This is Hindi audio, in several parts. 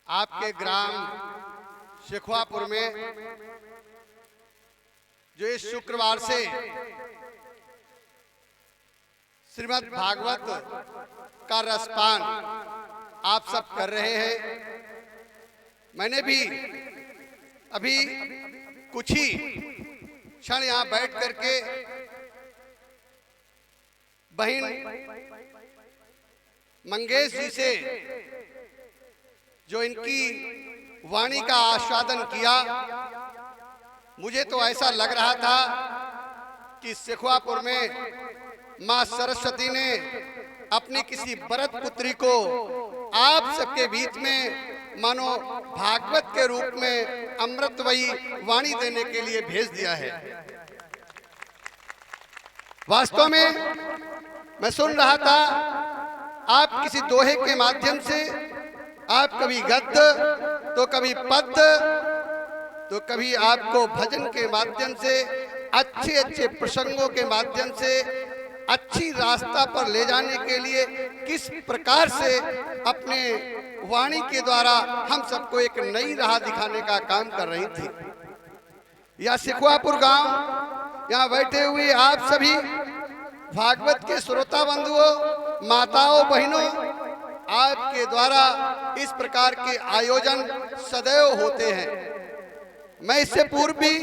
आपके ग्राम शेखवापुर में जो इस शुक्रवार से श्रीमद् भागवत का रसपान आप सब कर रहे हैं। मैंने भी अभी कुछ ही क्षण यहाँ बैठ करके बहन मंगेश जी से जो इनकी वाणी का आस्वादन किया, मुझे तो ऐसा लग रहा था कि शेखवापुर में मां सरस्वती ने अपनी किसी व्रत पुत्री को आप सबके बीच में मानो भागवत के रूप में अमृतमयी वाणी देने के लिए भेज दिया है। वास्तव में मैं सुन रहा था, आप किसी दोहे के माध्यम से आप कभी गद्य तो कभी पद्य तो कभी आपको भजन के माध्यम से अच्छे अच्छे प्रसंगों के माध्यम से अच्छी रास्ता पर ले जाने के लिए किस प्रकार से अपने वाणी के द्वारा हम सबको एक नई राह दिखाने का काम कर रही थी। यह शेखवापुर गांव, यहाँ बैठे हुए आप सभी भागवत के श्रोता बंधुओं, माताओं, बहनों, आपके द्वारा इस प्रकार के आयोजन सदैव होते हैं। मैं इससे पूर्व भी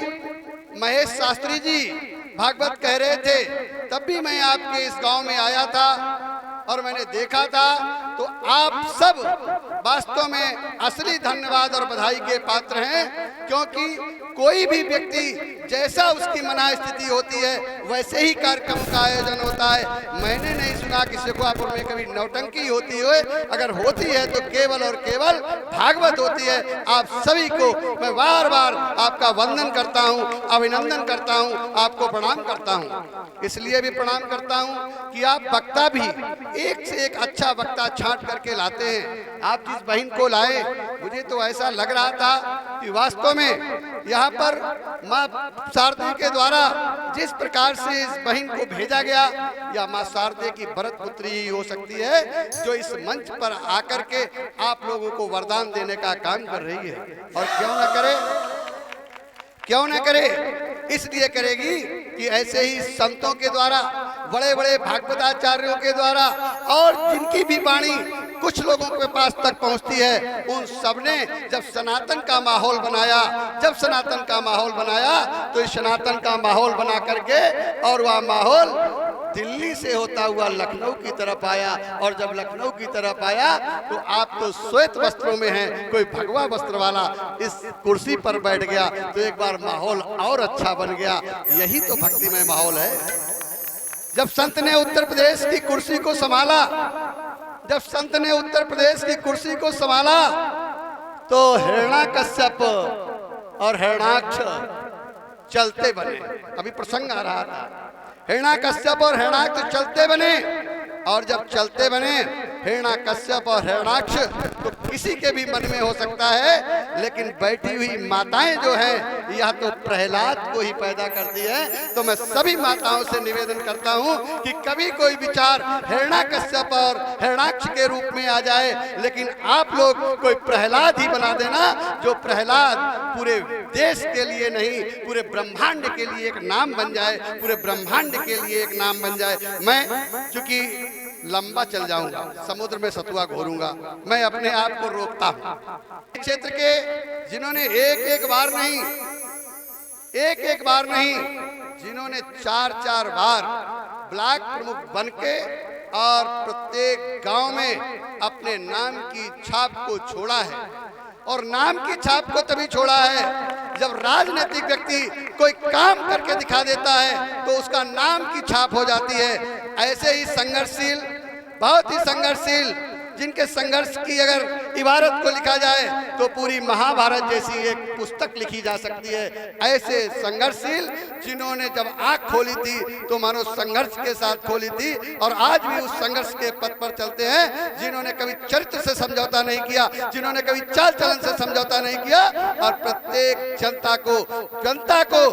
महेश शास्त्री जी भागवत कह रहे थे, तब भी मैं आपके इस गांव में आया था और मैंने देखा था। तो आप सब वास्तव में असली धन्यवाद और बधाई के पात्र हैं, क्योंकि कोई भी व्यक्ति जैसा उसकी मना स्थिति होती है वैसे ही कार्यक्रम का आयोजन होता है। मैंने नहीं सुना कि शेखवापुर में कभी नौटंकी होती हो, अगर होती है तो केवल और केवल भागवत होती है। आप सभी को मैं बार बार आपका वंदन करता हूं, अभिनंदन करता हूं, आपको प्रणाम करता हूं। इसलिए भी प्रणाम करता हूं कि आप वक्ता भी एक से एक अच्छा वक्ता छांट करके लाते हैं। आप जिस बहन को लाए, मुझे तो ऐसा लग रहा था कि वास्तव में यहाँ पर माँ शारदे के द्वारा जिस प्रकार से इस बहन को भेजा गया, या माँ शारदे की व्रत पुत्री ही हो सकती है जो इस मंच पर आकर के आप लोगों को वरदान देने का काम कर रही है। और क्यों न करे, क्यों न करे, इसलिए करेगी कि ऐसे ही संतों के द्वारा, बड़े बड़े भागवताचार्यों के द्वारा और जिनकी भी वाणी कुछ लोगों के पास तक पहुंचती है, उन सबने जब सनातन का माहौल बनाया, जब सनातन का माहौल बनाया तो इस सनातन का माहौल बना करके और वह माहौल दिल्ली से होता हुआ लखनऊ की तरफ आया। और जब लखनऊ की तरफ आया तो आप तो श्वेत वस्त्रों में हैं, कोई भगवा वस्त्र वाला इस कुर्सी पर बैठ गया तो एक बार माहौल और अच्छा बन गया। यही तो भक्तिमय माहौल है। जब संत ने उत्तर प्रदेश की कुर्सी को संभाला, जब संत ने उत्तर प्रदेश की कुर्सी को संभाला तो हिरण्याकश्यप और हिरण्याक्ष चलते बने। अभी प्रसंग आ रहा था, हिरण्याकश्यप और हिरण्याक्ष चलते बने। और जब चलते बने हिरण्यकश्यप और हिरण्याक्ष तो किसी के भी मन में हो सकता है, लेकिन बैठी हुई माताएं जो हैं यह तो प्रहलाद को ही पैदा करती है। तो मैं सभी माताओं से निवेदन करता हूं कि कभी कोई विचार हिरण्यकश्यप और हिरण्याक्ष के रूप में आ जाए, लेकिन आप लोग कोई प्रहलाद ही बना देना, जो प्रहलाद पूरे देश के लिए नहीं पूरे ब्रह्मांड के लिए एक नाम बन जाए, पूरे ब्रह्मांड के लिए एक नाम बन जाए। मैं चूंकि लंबा चल जाऊंगा, समुद्र में सतुआ घोरूंगा, मैं अपने आप को रोकता हूं। क्षेत्र के जिन्होंने एक एक बार नहीं जिन्होंने 4-4 बार ब्लॉक प्रमुख बनके और प्रत्येक गांव में अपने नाम की छाप को छोड़ा है। और नाम की छाप को तभी छोड़ा है जब राजनीतिक व्यक्ति कोई काम करके दिखा देता है तो उसका नाम की छाप हो जाती है। ऐसे ही संघर्षशील, बहुत ही संघर्षशील, जिनके संघर्ष की अगर इबारत को लिखा जाए तो पूरी महाभारत जैसी एक पुस्तक लिखी जा सकती है। ऐसे संघर्षशील जिन्होंने जब आंख खोली थी तो मानो संघर्ष के साथ खोली थी, और आज भी उस संघर्ष के पथ पर चलते हैं, जिन्होंने कभी चरित्र से समझौता नहीं किया, जिन्होंने कभी चाल चलन से समझौता नहीं किया, और प्रत्येक जनता को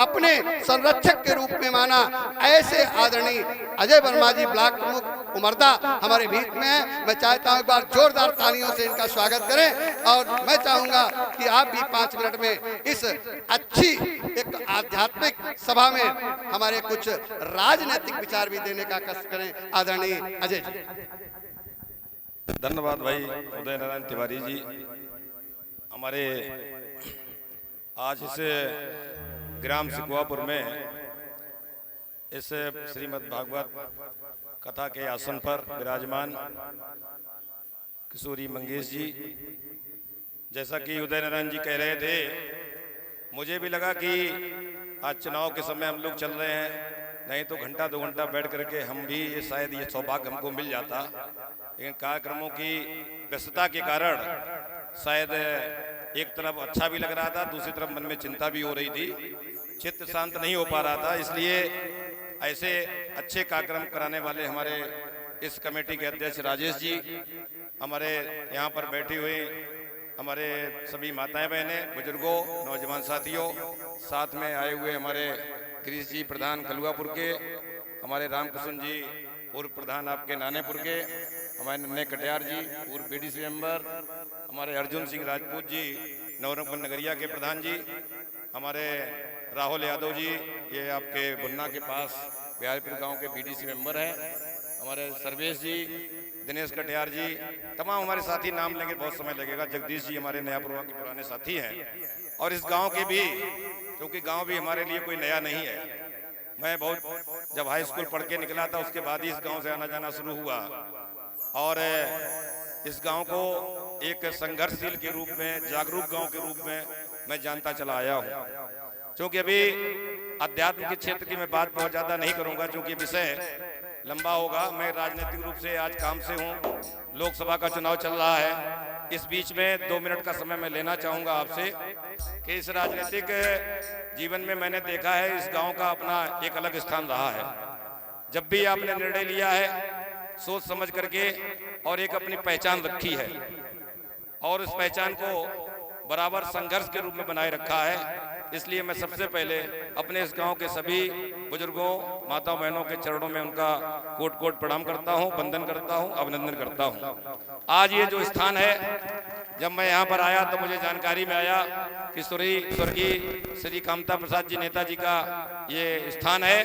अपने संरक्षक के रूप में माना। ऐसे आदरणीय अजय वर्मा जी ब्लॉक प्रमुख उमरदा हमारे बीच में है। मैं चाहता हूं एक बार जोरदार तालियों से इनका स्वागत करें, और मैं चाहूंगा कि आप भी 5 मिनट में इस अच्छी एक आध्यात्मिक सभा में हमारे कुछ राजनीतिक विचार भी देने का कष्ट करें। आदरणीय अजय जी। धन्यवाद भाई उदय नारायण तिवारी जी। हमारे आज इस ग्राम सिकुआपुर में इस श्रीमद् भागवत कथा के आसन पर विराजमान किशोरी मंगेश जी, जैसा कि उदय नारायण जी कह रहे थे, मुझे भी लगा कि आज चुनाव के समय हम लोग चल रहे हैं, नहीं तो घंटा 2 घंटा बैठ करके हम भी शायद ये सौभाग्य हमको मिल जाता, लेकिन कार्यक्रमों की व्यस्तता के कारण शायद एक तरफ अच्छा भी लग रहा था, दूसरी तरफ मन में चिंता भी हो रही थी, चित्त शांत नहीं हो पा रहा था। इसलिए ऐसे अच्छे कार्यक्रम कराने वाले हमारे इस कमेटी के अध्यक्ष राजेश जी, हमारे यहाँ पर बैठी हुई हमारे सभी माताएं बहनें, बुजुर्गों, नौजवान साथियों, साथ में आए हुए हमारे गिरीश जी प्रधान कलुआपुर के, हमारे रामकृष्ण जी पूर्व प्रधान आपके नानेपुर के, हमारे नन्हे कटियार जी पूर्व बीडीसी मेंबर, हमारे अर्जुन सिंह राजपूत जी नवरंगपुर नगरिया के प्रधान जी, हमारे राहुल यादव जी ये आपके बुन्ना के पास बिहारपुर गांव के बीडीसी मेंबर हैं, हमारे सर्वेश जी, दिनेश कटियार जी, तमाम हमारे साथी, नाम लेंगे बहुत समय लगेगा, जगदीश जी हमारे नया पुरवा के पुराने साथी हैं, और इस गांव के भी, क्योंकि गांव भी हमारे लिए कोई नया नहीं है। मैं बहुत जब हाई स्कूल पढ़ के निकला था उसके बाद ही इस गांव से आना जाना शुरू हुआ, और इस गांव को एक संघर्षशील के रूप में, जागरूक गांव के रूप में मैं जानता चला आया हूं। क्योंकि अभी अध्यात्म के क्षेत्र की मैं बात बहुत ज्यादा नहीं करूंगा, क्योंकि विषय लंबा होगा। मैं राजनीतिक रूप से आज काम से हूं, लोकसभा का चुनाव चल रहा है। इस बीच में 2 मिनट का समय मैं लेना चाहूंगा आपसे कि इस राजनीतिक जीवन में मैंने देखा है इस गांव का अपना एक अलग स्थान रहा है। जब भी आपने निर्णय लिया है सोच समझ करके और एक अपनी पहचान रखी है, और उस पहचान को बराबर संघर्ष के रूप में बनाए रखा है। इसलिए मैं सबसे पहले अपने इस गांव के सभी बुजुर्गों, माता बहनों के चरणों में उनका कोट कोट प्रणाम करता हूं, वंदन करता हूं, अभिनंदन करता हूं। आज ये जो स्थान है, जब मैं यहाँ पर आया तो मुझे जानकारी में आया कि स्वर्गीय श्री कामता प्रसाद जी नेताजी का ये स्थान है,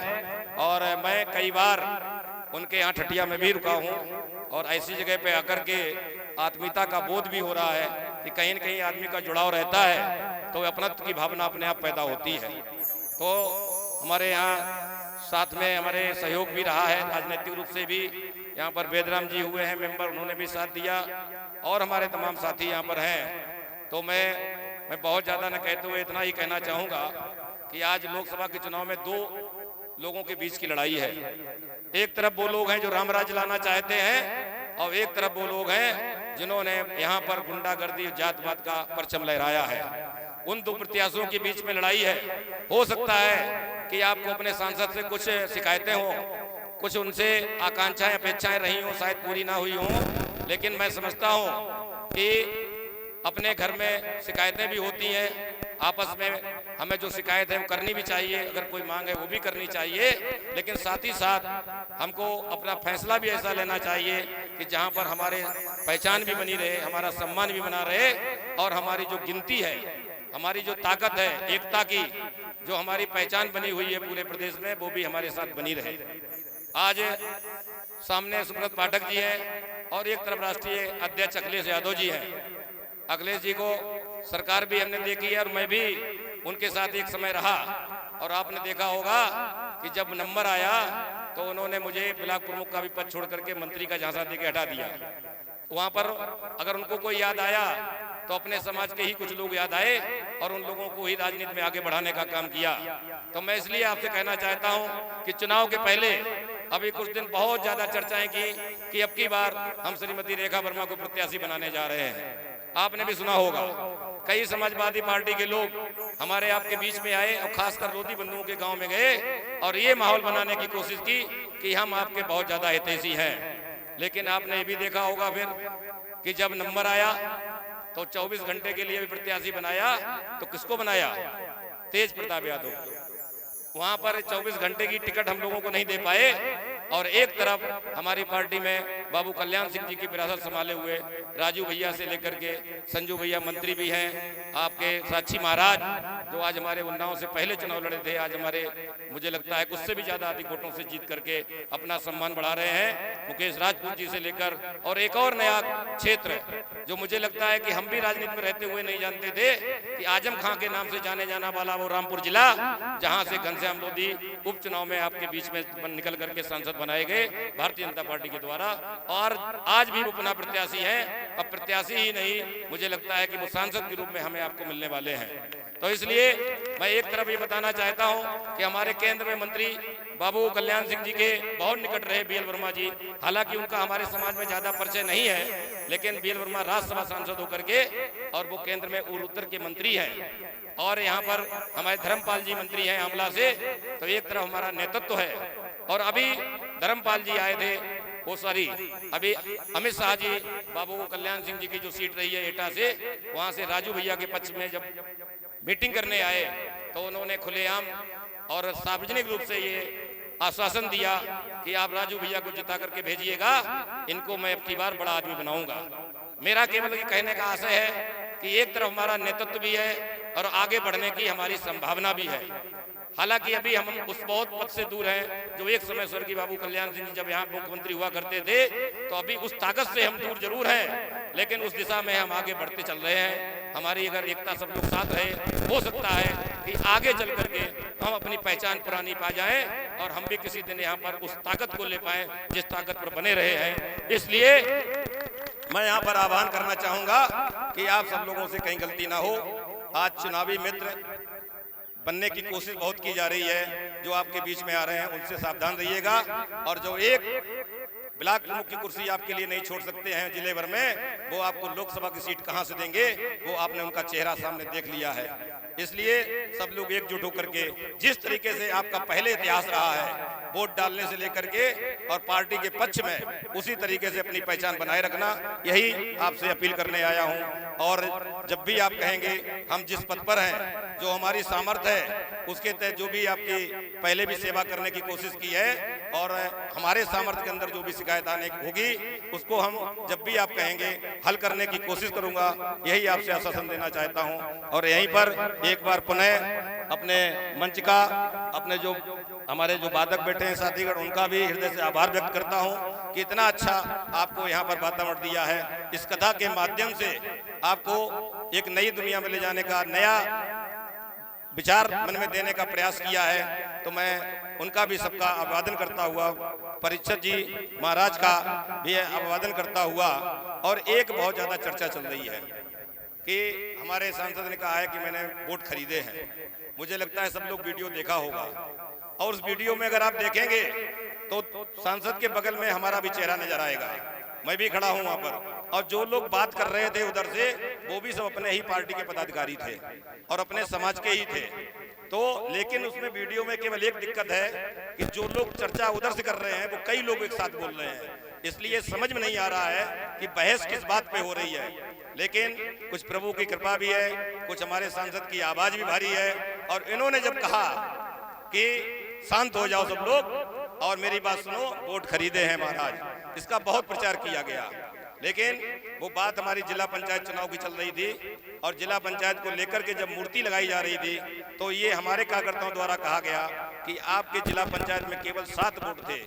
और मैं कई बार उनके यहाँ ठटिया में भी रुका हूँ, और ऐसी जगह पे आकर के आत्मीयता का बोध भी हो रहा है कि कहीं न कहीं आदमी का जुड़ाव रहता है तो अपनत्व की भावना अपने आप पैदा होती है। तो हमारे यहाँ साथ में हमारे सहयोग भी रहा है राजनीतिक रूप से भी। यहाँ पर वेदराम जी हुए हैं मेंबर, उन्होंने भी साथ दिया, और हमारे तमाम साथी यहाँ पर हैं। तो मैं बहुत ज़्यादा न कहते हुए इतना ही कहना चाहूँगा कि आज लोकसभा के चुनाव में 2 लोगों के बीच की लड़ाई है। एक तरफ वो लोग हैं जो रामराज लाना चाहते हैं, और एक तरफ वो लोग हैं जिन्होंने यहाँ पर गुंडागर्दी, जातपात का परचम लहराया है। उन 2 प्रत्याशियों के बीच में लड़ाई है। हो सकता है कि आपको अपने सांसद से कुछ शिकायतें हो, कुछ उनसे आकांक्षाएं अपेक्षाएं रही हों, शायद पूरी ना हुई हों, लेकिन मैं समझता हूं कि अपने घर में शिकायतें भी होती हैं, आपस में हमें जो शिकायत है वो करनी भी चाहिए, अगर कोई मांग है वो भी करनी चाहिए, लेकिन साथ ही साथ हमको अपना फैसला भी ऐसा लेना चाहिए कि जहां पर हमारे पहचान भी बनी रहे, हमारा सम्मान भी बना रहे और हमारी जो गिनती है, हमारी जो ताकत है एकता की, जो हमारी पहचान बनी हुई है पूरे प्रदेश में, वो भी हमारे साथ बनी रहे। आज सामने सुब्रत पाठक जी हैं और एक तरफ राष्ट्रीय अध्यक्ष अखिलेश यादव जी हैं। अखिलेश जी को सरकार भी हमने देखी है और मैं भी उनके साथ एक समय रहा, और आपने देखा होगा कि जब नंबर आया तो उन्होंने मुझे ब्लॉक प्रमुख का भी पद छोड़ करके मंत्री का झांसा देके हटा दिया। वहां पर अगर उनको कोई याद आया तो अपने समाज के ही कुछ लोग याद आए और उन लोगों को ही राजनीति में आगे बढ़ाने का काम किया। तो मैं इसलिए आपसे कहना चाहता हूं कि चुनाव के पहले अभी कुछ दिन बहुत ज्यादा चर्चाएं की कि अब की बार हम श्रीमती रेखा वर्मा को प्रत्याशी बनाने जा रहे हैं। आपने भी सुना होगा कई समाजवादी पार्टी के लोग हमारे आपके बीच में आए और खासकर लोधी बंधुओं के गांव में गए और ये माहौल बनाने की कोशिश की कि हम आपके बहुत ज्यादा हितैषी हैं। लेकिन आपने ये भी देखा होगा फिर कि जब नंबर आया तो 24 घंटे के लिए भी प्रत्याशी बनाया, तो किसको बनाया? तेज प्रताप यादव को। वहां पर 24 घंटे की टिकट हम लोगों को नहीं दे पाए और एक तरफ हमारी पार्टी में बाबू कल्याण सिंह जी की विरासत संभाले हुए राजू भैया से लेकर के संजू भैया मंत्री भी हैं, आपके साक्षी महाराज जो आज हमारे उन्नाव से पहले चुनाव लड़े थे, आज हमारे मुझे लगता है उससे भी ज्यादा अधिक वोटों से जीत करके अपना सम्मान बढ़ा रहे हैं। मुकेश राजपूत जी से लेकर और एक और नया क्षेत्र जो मुझे लगता है कि हम भी राजनीति में रहते हुए नहीं जानते थे कि आजम खां के नाम से जाने जाना वाला वो रामपुर जिला, जहां से घनश्याम लोधी उपचुनाव में आपके बीच में निकल करके सांसद बनाए गए भारतीय जनता पार्टी के द्वारा, और आज भी वो पुनः प्रत्याशी हैं। अब प्रत्याशी ही नहीं, मुझे लगता है कि वो सांसद के रूप में हमें आपको मिलने वाले हैं। तो इसलिए मैं एक तरफ ये बताना चाहता हूं कि हमारे केंद्र में मंत्री बाबू कल्याण सिंह जी के बहुत निकट रहे बीएल वर्मा जी, हालांकि उनका हमारे समाज में ज्यादा परिचय नहीं है, लेकिन बीएल वर्मा राज्यसभा सांसद होकर के और वो केंद्र में उत्तर के मंत्री हैं और यहाँ पर हमारे धर्मपाल जी मंत्री हैं आमला से। तो एक तरफ हमारा नेतृत्व है और अभी धर्मपाल जी आए थे, वो सॉरी अभी अमित शाह जी बाबू कल्याण सिंह जी की जो सीट रही है एटा से, वहां से राजू भैया के पक्ष में जब मीटिंग करने आए तो उन्होंने खुलेआम और सार्वजनिक रूप से ये आश्वासन दिया कि आप राजू भैया को जिता करके भेजिएगा, इनको मैं अब की बार बड़ा आदमी बनाऊंगा। मेरा केवल ये कहने का आशय है कि एक तरफ हमारा नेतृत्व भी है और आगे बढ़ने की हमारी संभावना भी है। हालांकि अभी हम उस बहुत पद से दूर हैं जो एक समय स्वर्गीय बाबू कल्याण सिंह जी जब यहाँ मुख्यमंत्री हुआ करते थे, तो अभी उस ताकत से हम दूर जरूर हैं, लेकिन उस दिशा में हम आगे बढ़ते चल रहे हैं। हमारी अगर एकता सब लोग साथ रहे, हो सकता है कि आगे चल करके हम अपनी पहचान पुरानी पा जाएं और हम भी किसी दिन यहाँ पर उस ताकत को ले पाए जिस ताकत पर बने रहे हैं। इसलिए मैं यहाँ पर आह्वान करना चाहूंगा कि आप सब लोगों से कहीं गलती ना हो। आज चुनावी मित्र बनने की कोशिश बहुत की जा रही है, जो आपके बीच में आ रहे हैं उनसे सावधान रहिएगा, और जो एक ब्लॉक प्रमुख की कुर्सी आपके लिए नहीं छोड़ सकते हैं जिले भर में, वो आपको लोकसभा की सीट कहां से देंगे, वो आपने उनका चेहरा सामने देख लिया है। इसलिए सब लोग एकजुट होकर के जिस तरीके से आपका पहले इतिहास रहा है वोट डालने से लेकर के और पार्टी के पक्ष में, उसी तरीके से अपनी पहचान बनाए रखना, यही आपसे अपील करने आया हूं। और जब भी आप कहेंगे हम जिस पद पर हैं, जो हमारी सामर्थ्य है उसके तहत जो भी आपकी पहले भी सेवा करने की कोशिश की है और हमारे सामर्थ्य के अंदर जो भी शिकायत आने होगी उसको हम जब भी आप कहेंगे हल करने की कोशिश करूंगा, यही आपसे आश्वासन देना चाहता हूं। और यहीं पर एक बार पुनः अपने मंच का, अपने जो हमारे जो वादक बैठे हैं साथीगण, उनका भी हृदय से आभार व्यक्त करता हूं कि इतना अच्छा आपको यहाँ पर वातावरण दिया है। इस कथा के माध्यम से आपको एक नई दुनिया में ले जाने का, नया विचार मन में देने का प्रयास किया है, तो मैं उनका भी सबका अभिवादन करता हुआ, परीक्षित जी महाराज का भी अभिवादन करता हुआ। और एक बहुत ज्यादा चर्चा चल रही है कि हमारे सांसद ने कहा है कि मैंने वोट खरीदे हैं। मुझे लगता है सब लोग वीडियो देखा होगा, और उस वीडियो में अगर आप देखेंगे तो सांसद के बगल में हमारा भी चेहरा नजर आएगा, मैं भी खड़ा हूं वहां पर, और जो लोग बात कर रहे थे उधर से वो भी सब अपने ही पार्टी के पदाधिकारी थे और अपने समाज के ही थे। तो लेकिन उसमें वीडियो में केवल एक दिक्कत है कि जो लोग चर्चा उधर से कर रहे हैं वो कई लोग एक साथ बोल रहे हैं, इसलिए समझ में नहीं आ रहा है कि बहस किस बात पे हो रही है। लेकिन कुछ प्रभु की कृपा भी है, कुछ हमारे सांसद की आवाज भी भारी है, और इन्होंने जब कहा कि शांत हो जाओ सब लोग और मेरी बात सुनो, वोट खरीदे हैं महाराज, इसका बहुत प्रचार किया गया। लेकिन वो बात हमारी जिला पंचायत चुनाव की चल रही थी, और जिला पंचायत को लेकर के जब मूर्ति लगाई जा रही थी तो ये हमारे कार्यकर्ताओं द्वारा कहा गया कि आपके जिला पंचायत में केवल 7 वोट थे,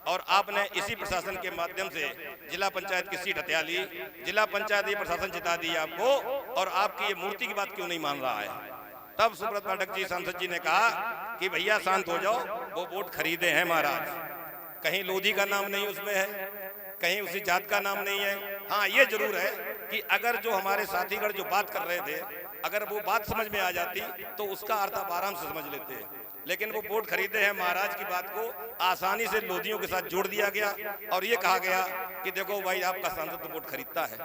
और आपने इसी प्रशासन के माध्यम से जिला पंचायत की सीट हत्या ली, जिला पंचायत ये प्रशासन जिता दी आपको, और आपकी ये मूर्ति की बात क्यों नहीं मान रहा है। तब सुब्रत पाठक जी सांसद जी ने कहा कि भैया शांत हो जाओ, वो वोट खरीदे हैं महाराज, कहीं लोधी का नाम नहीं उसमें है, कहीं उसी जात का नाम नहीं है। हाँ, ये जरूर है कि अगर जो हमारे साथीगण जो बात कर रहे थे, अगर वो बात समझ में आ जाती तो उसका अर्थ आप आराम से समझ लेते, लेकिन वो वोट खरीदे हैं महाराज की बात को आसानी से लोधियों के साथ जोड़ दिया गया, और ये कहा गया कि देखो भाई आपका सांसद तो वोट खरीदता है।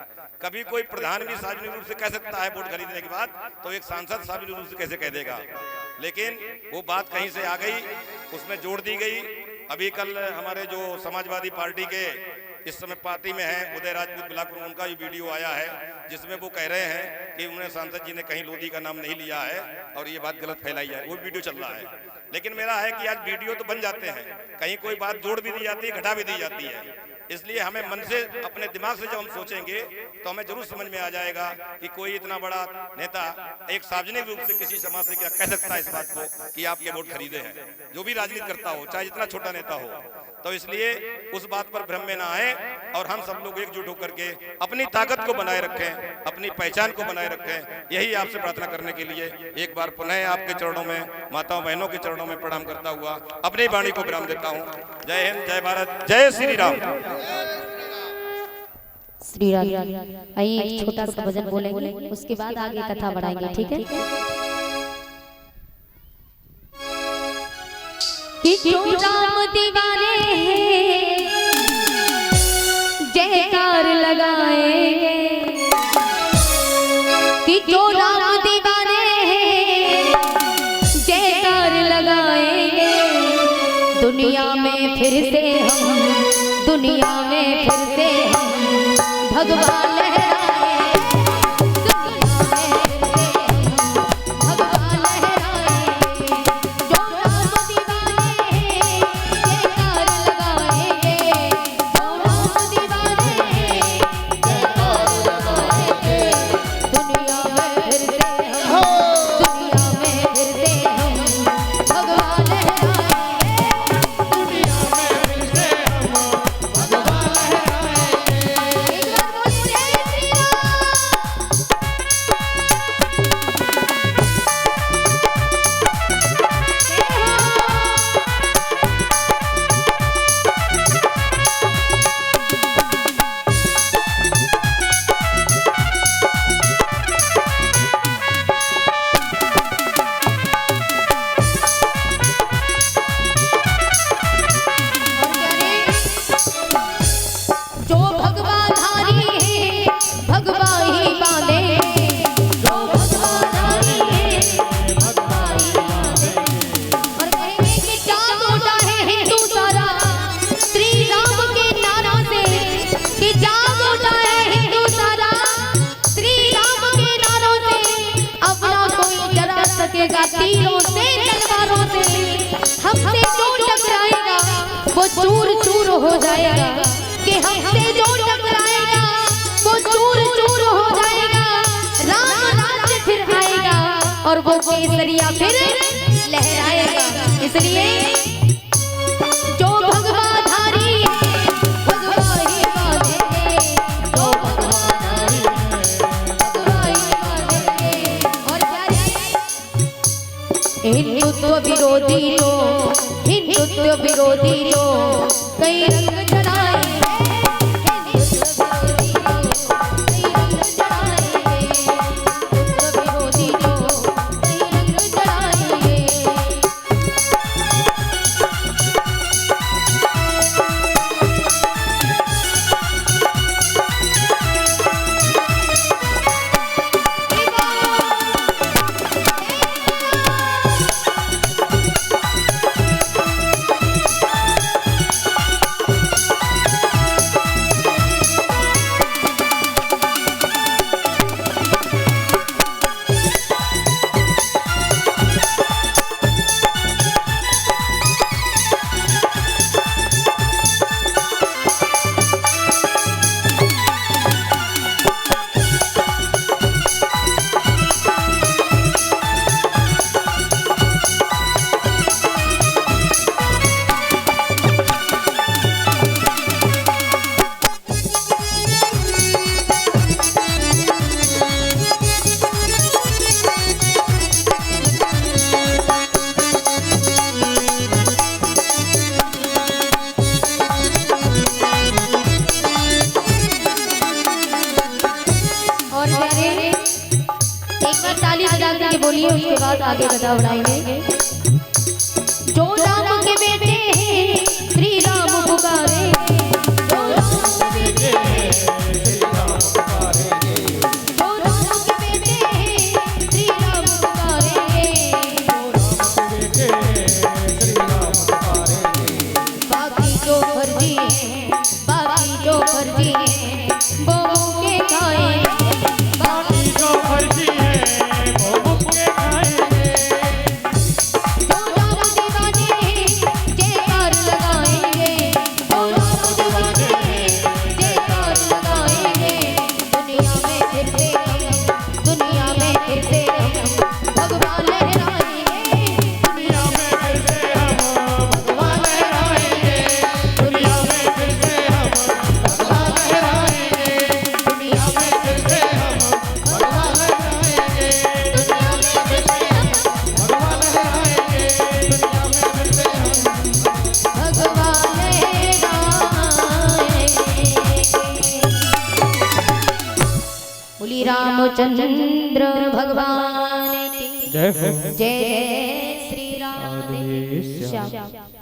कभी कोई प्रधान भी सार्वजनिक रूप से कह सकता है वोट खरीदने की बात, तो एक सांसद सार्वजनिक रूप से कैसे कह देगा। लेकिन वो बात कहीं से आ गई, उसमें जोड़ दी गई। अभी कल हमारे जो समाजवादी पार्टी के इस समय पार्टी में है उदय राजपूत बिलासपुर, उनका भी वीडियो आया है जिसमें वो कह रहे हैं कि उन्हें सांसद जी ने कहीं लोधी का नाम नहीं लिया है और ये बात गलत फैलाई है, वो वीडियो चल रहा है। लेकिन मेरा है कि आज वीडियो तो बन जाते हैं, कहीं कोई बात जोड़ भी दी जाती है, घटा भी दी जाती है, इसलिए हमें मन से अपने दिमाग से जब हम सोचेंगे तो हमें जरूर समझ में आ जाएगा कि कोई इतना बड़ा नेता एक सार्वजनिक रूप से किसी समाज से क्या कह सकता है इस बात को कि आपके वोट खरीदे हैं, जो भी राजनीति करता हो, चाहे जितना छोटा नेता हो। तो इसलिए उस बात पर भ्रम में ना आए, और हम सब लोग एकजुट होकर के अपनी ताकत को बनाए रखें, अपनी पहचान को बनाए रखें। यही आपसे प्रार्थना करने के लिए एक बार पुनः आपके चरणों में, माताओं बहनों के चरणों में प्रणाम करता हुआ अपनी वाणी को विराम देता हूँ। जय हिंद, जय भारत, जय श्री राम। श्री राम। आइए एक छोटा सा भजन बोलेंगे, उसके बाद आगे कथा बढ़ाएंगे, ठीक है। कि जो राम दीवाने हैं जयकार लगाएंगे, कि जो राम दीवाने हैं जयकार लगाएंगे, दुनिया में फिर से हम, दुनिया में फिर से हम भगवान लहराए, दुनिया में फिर से हम भगवान लहराए। जो राम दीवाने हैं जयकार लगाएंगे, जो राम दीवाने हैं जयकार लगाएंगे, दुनिया में फिर से हम, दुनिया में फिर से हम भगवान लहराए, दुनिया में फिर से हम भगवान लहराए। एक बार बोलिए जय श्री जो भगवाधारी है भगवा ही बांधे, जो भगवाधारी है भगवा ही बांधे, और कहेंगे कि जाग उठा है हिंदू सारा श्री राम के नारा से, कि जाग उठा है हिंदू सारा श्री राम के नारों से, अब ना कोई डरा सकेगा तीरों से तलवारों से, हमसे जो टकराएगा वो चूर चूर हो जाएगा, कि हमसे जो टकराएगा वो चूर चूर हो जाएगा, राम राज्य फिर आएगा और वो केसरिया फिर लहराएगा। इसलिए जो भगवाधारी है भगवा ही बांधेंगे, जो भगवाधारी है भगवा ही बांधेंगे। और क्या हिंदुत्व विरोधी लोग, हिंदुत्व विरोधी लोग कई रंग चढ़ाए, हिंदुत्व विरोधी लोग कई रंग चढ़ाए, हिंदुत्व विरोधी लोग कई रंग चढ़ाए। साथ आगे गदा उड़ाएंगे। जो राम के बेटे हैं श्री राम पुकारे, जो राम के बेटे हैं श्री राम पुकारेंगे, जो राम के बेटे हैं श्री राम पुकारेंगे, जो राम के बेटे हैं श्री राम पुकारेंगे। बाकी जो फर्जी हैं, बाकी जो फर्जी हैं वो मुझे खाएंगे, बाकी जो फर्जी हैं वो मुझे खाएंगे। जो राम दीवाने हैं जयकार लगाएंगे, जो राम दीवाने हैं जयकार लगाएंगे। दुनिया में फिरते हम, दुनिया में फिरते हम भगवान लहराएंगे, दुनिया में फिरते हम भगवान लहराएंगे, दुनिया में फिरते हम भगवान लहराएंगे, दुनिया में फिरते हम भगवान लहराएंगे, दुनिया में फिरते हम भगवान लहराएंगे, दुनिया में फिरते हम भगवान लहराएंगे। बोली रामचंद्र भगवान की जय हो। जय श्री राम श्याम।